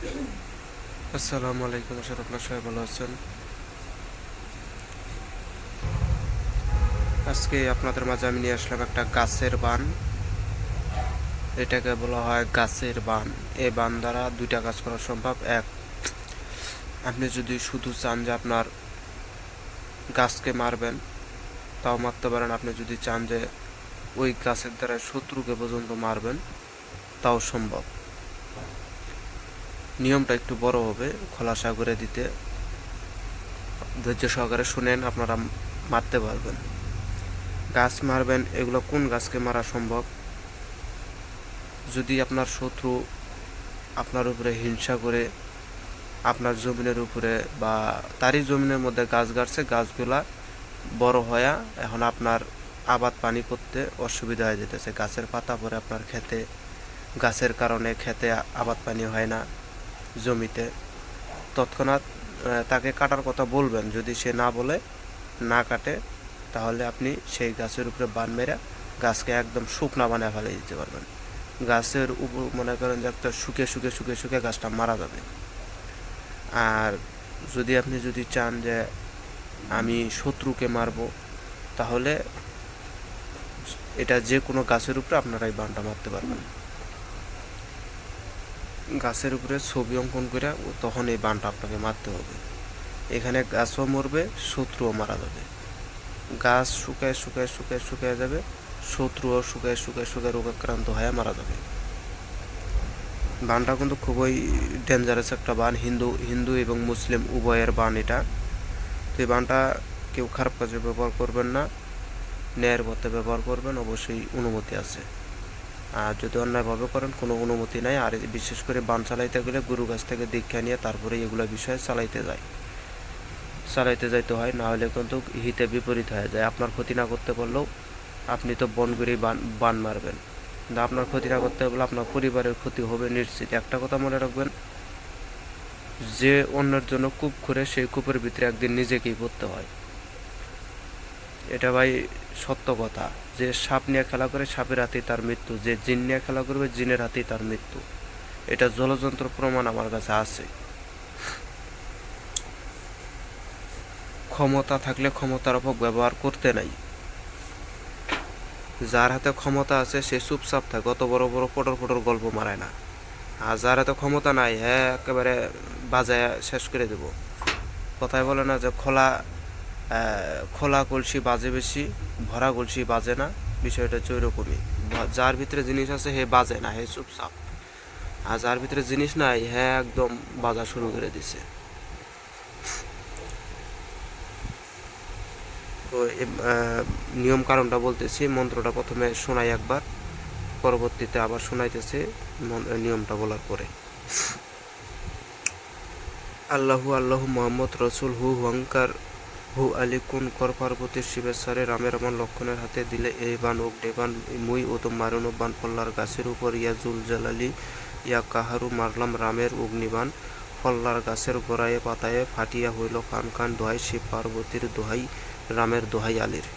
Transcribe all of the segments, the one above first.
আসসালামু আলাইকুম, স্যার। আপনার সবাই ভালো আছেন? আজকে আপনাদের মাঝে আমি নিয়ে আসলাম একটা গাছের বান। এটাকে বলা হয় গাছের বান। এই বান দ্বারা দুইটা কাজ করা সম্ভব। এক, আপনি যদি শুধু চান যে আপনার গাছকে মারবেন, তাও মারতে পারেন। আপনি যদি চান যে ওই গাছের দ্বারা শত্রুকে পর্যন্ত মারবেন, তাও সম্ভব। নিয়মটা একটু বড় হবে, খোলাসা করে দিতে ধৈর্য সহকারে শুনেন, আপনারা মারতে পারবেন। গাছ মারবেন, এগুলো কোন গাছকে মারা সম্ভব? যদি আপনার শত্রু আপনার উপরে হিংসা করে আপনার জমিনের উপরে বা তারই জমিনের মধ্যে গাছ গাড়ছে, গাছগুলা বড় হয়ে এখন আপনার আবাদ পানি করতে অসুবিধা হয়ে যেতেছে। গাছের পাতা পরে আপনার খেতে, গাছের কারণে খেতে আবাদ পানি হয় না, জমিতে। তৎক্ষণাৎ তাকে কাটার কথা বলবেন। যদি সে না বলে, না কাটে, তাহলে আপনি সেই গাছের উপরে বান মেরে গাছকে একদম শুকনা বানিয়ে ফেলে দিতে পারবেন। গাছের উপর মনে করেন যে একটা শুকে শুকে শুকে শুকে গাছটা মারা যাবে। আর যদি চান যে আমি শত্রুকে মারব, তাহলে এটা যে কোনো গাছের উপরে আপনারা এই বানটা মারতে পারবেন। গাছের উপরে ছবি অঙ্কন করে তখন এই বানটা আপনাকে মারতে হবে। এখানে গাছও মরবে, শত্রুও মারা যাবে। গাছ শুকায় শুকায় শুকায় শুকায় যাবে, শত্রুও শুকায় শুকায় শুকায় রোগাক্রান্ত হয়ে মারা যাবে। বানটা কিন্তু খুবই ডেঞ্জারাস একটা বান। হিন্দু এবং মুসলিম উভয়ের বান এটা। তো এই বানটা কেউ খারাপ কাজে ব্যবহার করবেন না, ন্যায়ের পথে ব্যবহার করবেন। অবশ্যই অনুমতি আছে। আর যদি অন্যায়ভাবে করেন, কোনো অনুমতি নাই। আর বিশেষ করে বান চালাইতে গেলে গুরু গাছ থেকে দীক্ষা নিয়ে তারপরে এগুলো বিষয়ে চালাইতে যাইতে হয়। না হলে কিন্তু হিতে বিপরীত হয়ে যায়। আপনার ক্ষতি না করতে পারলেও আপনি তো বন করেই বান মারবেন, কিন্তু আপনার ক্ষতি না করতে পারলে আপনার পরিবারের ক্ষতি হবে নিশ্চিত। একটা কথা মনে রাখবেন, যে অন্যের জন্য কূপ করে সেই কূপের ভিতরে একদিন নিজেকেই পড়তে হয়। এটা ভাই সত্য কথা। যে সাপ নিয়ে খেলা করে, সাপের হাতেই তার মৃত্যু। যে জিন নিয়ে খেলা করবে, জিনের হাতেই তার মৃত্যু। এটা জলযন্ত্র প্রমাণ আমার কাছে আছে। ক্ষমতা থাকলে ক্ষমতার অপব্যবহার করতে নাই। যার হাতে ক্ষমতা আছে সে চুপচাপ থাকে, অত বড় বড় পটর পটর গল্প মারায় না। আর যার হাতে ক্ষমতা নাই, হ্যাঁ, একেবারে বাজায় শেষ করে দেব। কথায় বলে না যে খোলা কলসি বাজে বেশি, ভরা কলসি বাজে না। বিষয়টা হচ্ছে ওইরকমই। যার ভিতরে জিনিস আছে হে বাজে না, হে চুপচাপ। আর যার ভিতরে জিনিস নাই, হ্যাঁ, একদম বাজা শুরু করে দিছে। তো নিয়ম কারণটা বলতেছি। মন্ত্রটা প্রথমে শোনাই একবার, পরবর্তীতে আবার শোনাইতেছে নিয়মটা বলার পরে। আল্লাহু আল্লাহু মোহাম্মদ রসুল হু হুঙ্কার হু আলী কুন কর পার্বতী শিবের সারে রামের আমার লক্ষণের হাতে দিলে এই বান অগ্নিবান মুই ও তো মারুন বান ফল্লার গাছের উপর ইয়া জুল জালালি ইয়া কাহারু মারলাম রামের অগ্নিবান ফল্লার গাছের গোড়ায় পাতায় ফাটিয়া হইল কান কান দোহাই শিব পার্বতীর দোহাই রামের দোহাই আলীর।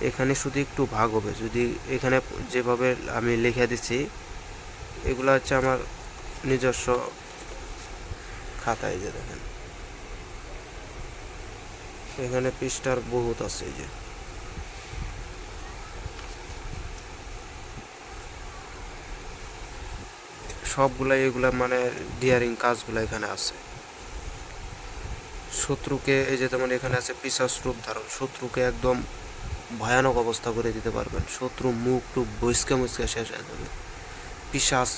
এখানে শুধু একটু ভাগ হবে। যদি এখানে যেভাবে আমি লিখে দিচ্ছি, এগুলো হচ্ছে আমার নিজস্ব খাতায়। যে দেখেন, এখানে পৃষ্ঠার বহুত আছে। এই যে সবগুলাই এগুলা মানে ডিয়ারিং কাজগুলো এখানে আছে। শত্রুকে, এই যে যেমন এখানে আছে পিশাচ রূপ ধারণ, শত্রুকে একদম ভয়ানক অবস্থা করে দিতে পারবেন। শত্রু মুখ টুক বইসকে মুচকে শেষ হয়ে যাবে। পিশাচ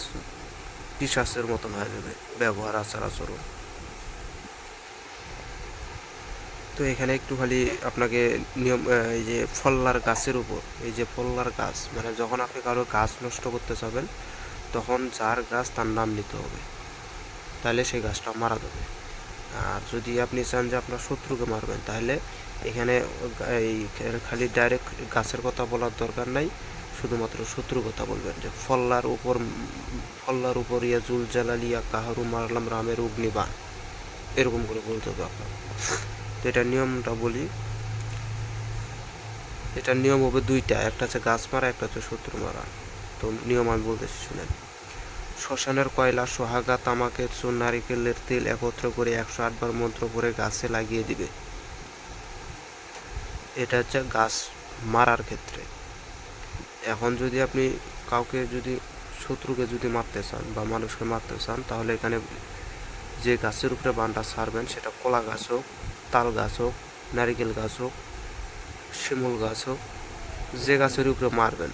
পিশাচের মতন হয়ে যাবে ব্যবহার, আচার আচরণ। তো এখানে একটু খালি আপনাকে নিয়ম, এই যে ফল্লার গাছের উপর, এই যে ফল্লার গাছ মানে যখন আপনি কারো গাছ নষ্ট করতে চাবেন, তখন যার গাছ তার নাম নিতে হবে, তাহলে সেই গাছটা মারা যাবে। আর যদি আপনি চান যে আপনার শত্রুকে মারবেন, তাহলে এখানে এই খালি ডাইরেক্ট গাছের কথা বলার দরকার নাই, শুধুমাত্র শত্রুর কথা বলবেন। যে ফল্লার উপর ইয়া জুল জালালিয়া কাহারু মারলাম রামের অগ্নিবাণ, এরকম করে বলতে হবে আপনার। তো এটার নিয়মটা বলি। এটার নিয়ম হবে দুইটা, একটা হচ্ছে গাছ মারা, একটা হচ্ছে শত্রু মারা। তো নিয়ম আমি বলতেছি শুনেন। শ্মশানের কয়লা, সোহাগা, তামাকের চুন, নারিকেলের তেল একত্র করে 108 বার মন্ত্র করে গাছে লাগিয়ে দিবে। এটা হচ্ছে গাছ মারার ক্ষেত্রে। এখন যদি আপনি কাউকে যদি শত্রুকে যদি মারতে চান বা মানুষকে মারতে চান, তাহলে এখানে যে গাছের উপরে বানটা ছাড়বেন সেটা কলা গাছ হোক, তাল গাছ হোক, নারিকেল গাছ হোক, শিমুল গাছ হোক, যে গাছের উপরে মারবেন।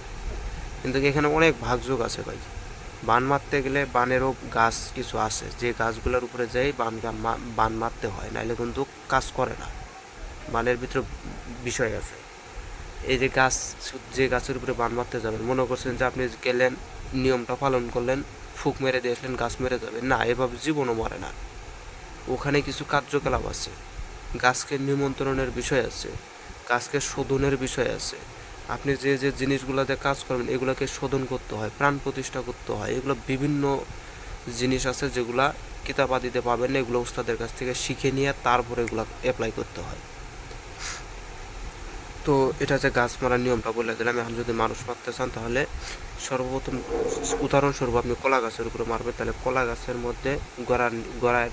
কিন্তু এখানে অনেক ভাগযোগ আছে ভাই। বান মারতে গেলে বানেরও গাছ কিছু আছে, যে গাছগুলোর উপরে যাই বান মারতে হয়, নাইলে কিন্তু কাজ করে না। বানের ভিতরে বিষয় আছে। এই যে গাছ, যে গাছের উপরে বান মারতে যাবেন, মনে করছেন যে আপনি গেলেন, নিয়মটা পালন করলেন, ফুক মেরে দিয়ে আসলেন, গাছ মেরে যাবে না, এভাবে জীবনও মরে না। ওখানে কিছু কার্যকলাপ আছে, গাছকে নিমন্ত্রণের বিষয় আছে, গাছকে শোধনের বিষয় আছে। আপনি যে যে জিনিসগুলোতে কাজ করবেন এগুলোকে শোধন করতে হয়, প্রাণ প্রতিষ্ঠা করতে হয়। এগুলো বিভিন্ন জিনিস আছে যেগুলা কিতাবাদিতে পাবেন না, এগুলো উস্তাদের কাছ থেকে শিখে নিয়ে তারপরে এগুলো অ্যাপ্লাই করতে হয়। তো এটা যে গাছ মারার নিয়মটা বলে দিলাম। এখন যদি মানুষ মারতে চান তাহলে সর্বপ্রথম উদাহরণস্বরূপ আপনি কলা গাছের উপরে মারবেন, তাহলে কলা গাছের মধ্যে গড়ায়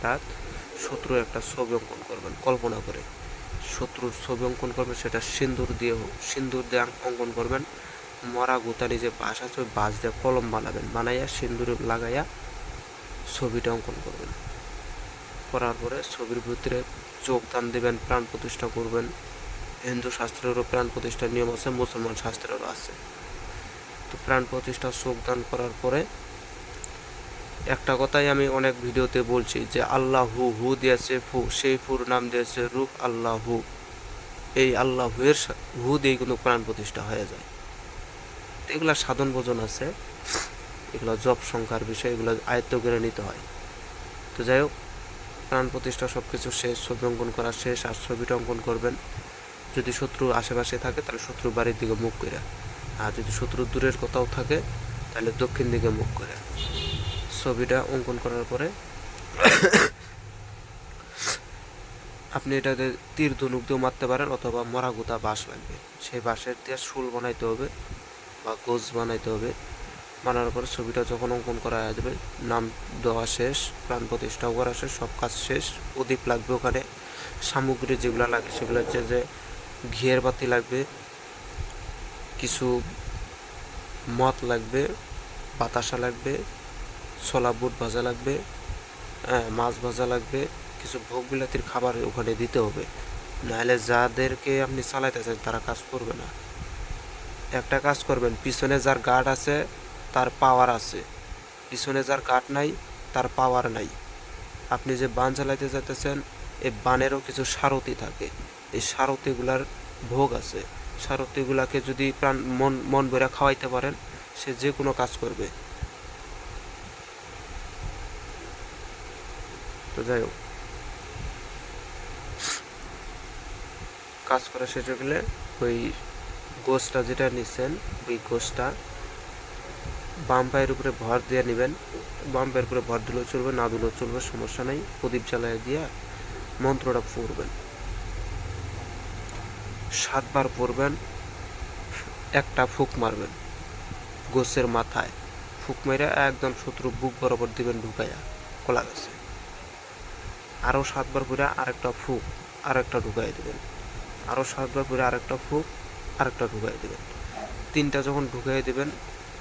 শত্রুর একটা ছবি অঙ্কন করবেন, কল্পনা করে শত্রুর ছবি অঙ্কন করবেন। সেটা সিন্দুর দিয়ে অঙ্কন করবেন। মরা গুতানি যে বাঁশ আছে ওই বাঁশ দিয়ে কলম বানাবেন, বানাইয়া সিন্দুর লাগাইয়া ছবিটা অঙ্কন করবেন। করার পরে ছবির ভিতরে যোগদান দেবেন, প্রাণ প্রতিষ্ঠা করবেন। হিন্দু শাস্ত্রেরও প্রাণ প্রতিষ্ঠার নিয়ম আছে, মুসলমান শাস্ত্রেরও আছে। তো প্রাণ প্রতিষ্ঠা যোগদান করার পরে একটা কথাই আমি অনেক ভিডিওতে বলছি যে আল্লাহ হু দিয়েছে ফু, সেই ফুর নাম দিয়েছে রূপ আল্লাহ হু। এই আল্লাহ হুয়ের হু দিয়ে কিন্তু প্রাণ প্রতিষ্ঠা হয়ে যায়। এগুলা সাধন ভোজন আছে, এগুলো জপ সংখ্যার বিষয়, এগুলো আয়ত্ত করে নিতে হয়। তো যাই হোক, প্রাণ প্রতিষ্ঠা সব কিছু শেষ, ছবি অঙ্কন করা শেষ। আর ছবিটা অঙ্কন করবেন, যদি শত্রু আশেপাশে থাকে তাহলে শত্রু বাড়ির দিকে মুখ করে, আর যদি শত্রু দূরের কোথাও থাকে তাহলে দক্ষিণ দিকে মুখ করে। ছবিটা অঙ্কন করার পরে আপনি এটাতে তীর ধনুক দিয়েও মারতে পারেন, অথবা মরা গুতা বাঁশ লাগবে, সেই বাঁশের দিয়ে শুল বানাইতে হবে বা গোছ বানাইতে হবে। বানানোর পরে ছবিটা যখন অঙ্কন করা হয়ে যাবে, নাম দেওয়া শেষ, প্রাণ প্রতিষ্ঠাও করা শেষ, সব কাজ শেষ। প্রদীপ লাগবে, ওখানে সামগ্রী যেগুলো লাগে সেগুলো হচ্ছে যে ঘিয়ের বাতি লাগবে, কিছু মদ লাগবে, বাতাসা লাগবে, ছোলা বুট ভাজা লাগবে, মাছ ভাজা লাগবে, কিছু ভোগ বিলাতির খাবার ওখানে দিতে হবে, নাহলে যাদেরকে আপনি চালাইতেছেন তারা কাজ করবে না। একটা কাজ করবেন, পিছনে যার গার্ড আছে তার পাওয়ার আছে, পিছনে যার গার্ড নাই তার পাওয়ার নাই। আপনি যে বান চালাইতে যাইতেছেন, এই বানেরও কিছু সারথি থাকে, এই সারথিগুলার ভোগ আছে। সারথিগুলাকে যদি মন ভরে খাওয়াইতে পারেন, সে যে কোনো কাজ করবে। তো যাই হোক, কাজ করা শেষ হয়ে গেলে ওই গোছটা যেটা নিচ্ছেন, ওই গোছটা বাম পায়ের উপরে ভর দিয়ে নেবেন। বাম পায়ের উপরে ভর দিলেও চলবে, না দিলেও চলবে, সমস্যা নাই। প্রদীপ জ্বালায় দিয়ে মন্ত্রটা পড়বেন, 7 বার পড়বেন। একটা ফুক মারবেন গোছের মাথায়, ফুক মেরে একদম শত্রু বুক বরাবর দিবেন ঢুকাইয়া কলা গাছে। আরও 7 বার পরে আরেকটা ফুক, আরেকটা ঢুকাই দেবেন। আরও 7 বার পরে আরেকটা ফুক, আরেকটা ঢুকাই দেবেন। 3টা যখন ঢুকাই দেবেন,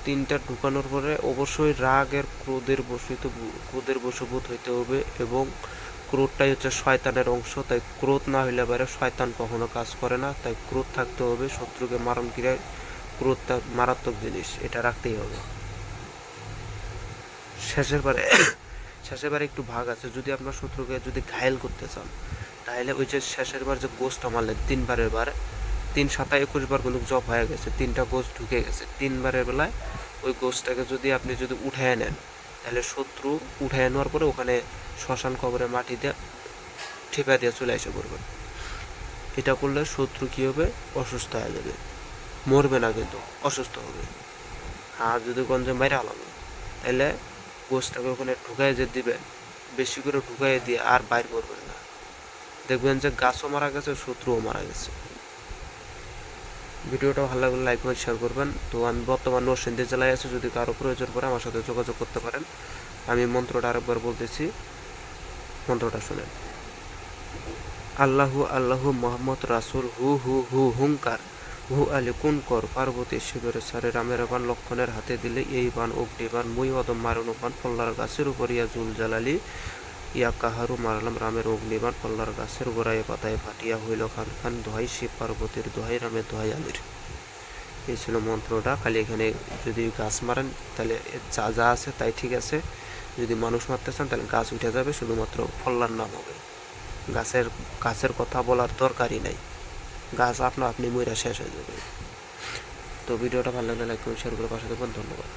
3টা ঢুকানোর পরে অবশ্যই রাগের ক্রোধের বশীভূত হইতে হবে, এবং ক্রোধটাই হচ্ছে শয়তানের অংশ। তাই ক্রোধ না হইলে বাইরে শয়তান কখনো কাজ করে না। তাই ক্রোধ থাকতে হবে, শত্রুকে মারণ ক্রিয়ায় ক্রোধটা মারাত্মক জিনিস, এটা রাখতেই হবে। শেষের বারে একটু ভাগ আছে, যদি আপনার শত্রুকে যদি ঘায়েল করতে চান তাহলে ওই যে শেষের বার যে গোছটা মারলেন 3বারের বার, 3 7 21 বার কিন্তু জব হয়ে গেছে, 3টা গোছ ঢুকে গেছে। 3বারের বেলায় ওই গোছটাকে যদি আপনি যদি উঠায় নেন, তাহলে শত্রু উঠায় নেওয়ার পরে ওখানে শ্মশান কবরে মাটি দিয়ে ঠিপা দিয়ে চলে এসে পড়বেন। এটা করলে শত্রু কী হবে, অসুস্থ হয়ে যাবে, মরবে না কিন্তু অসুস্থ হবে। আর যদি গঞ্জে বাইরে আলাদা, তাহলে গোছটাকে ওখানে ঢুকাই যে দিবেন, বেশি করে ঢুকাই দিয়ে আর বাইর করবেন না। দেখবেন যে গাছও মারা গেছে, শত্রুও মারা গেছে। ভিডিওটা ভালো লাগলে লাইক কমেন্ট শেয়ার করবেন। তো আমি বর্তমান নরসিংদী জেলায় আছি, যদি কারো প্রয়োজন পড়ে আমার সাথে যোগাযোগ করতে পারেন। আমি মন্ত্রটা আরেকবার বলতেছি, মন্ত্রটা শুনেন। আল্লাহু আল্লাহু মোহাম্মদ রাসুল হু হু হু হুঙ্কার হু আলী কুন কর পার্বতী শিবের সারে রামের বান লক্ষণের হাতে দিলে এই বান অগ্নিবান মুই অদম মারুন বান পল্লার গাছের উপর ইয়া জুল জালালি ইয়া কাহারু মারলাম রামের অগ্নিবান পল্লার গাছের গোড়ায় পাতায় ফাটিয়া হইল খান খান দোহাই শিব পার্বতীর দোহাই রামের দোহাই আলীর। এই ছিল মন্ত্রটা। খালি এখানে যদি গাছ মারেন তাহলে যা যা আছে তাই ঠিক আছে, যদি মানুষ মারতে চান তাহলে গাছ উঠে যাবে, শুধুমাত্র পল্লার নাম হবে। গাছের কথা বলার দরকারই নাই, গাছ আপনা আপনি মইরা শেষ হয়ে যাবে। তো ভিডিওটা ভালো লাগলে লাইক করুন, শেয়ার করে পাশে থাকবেন। ধন্যবাদ।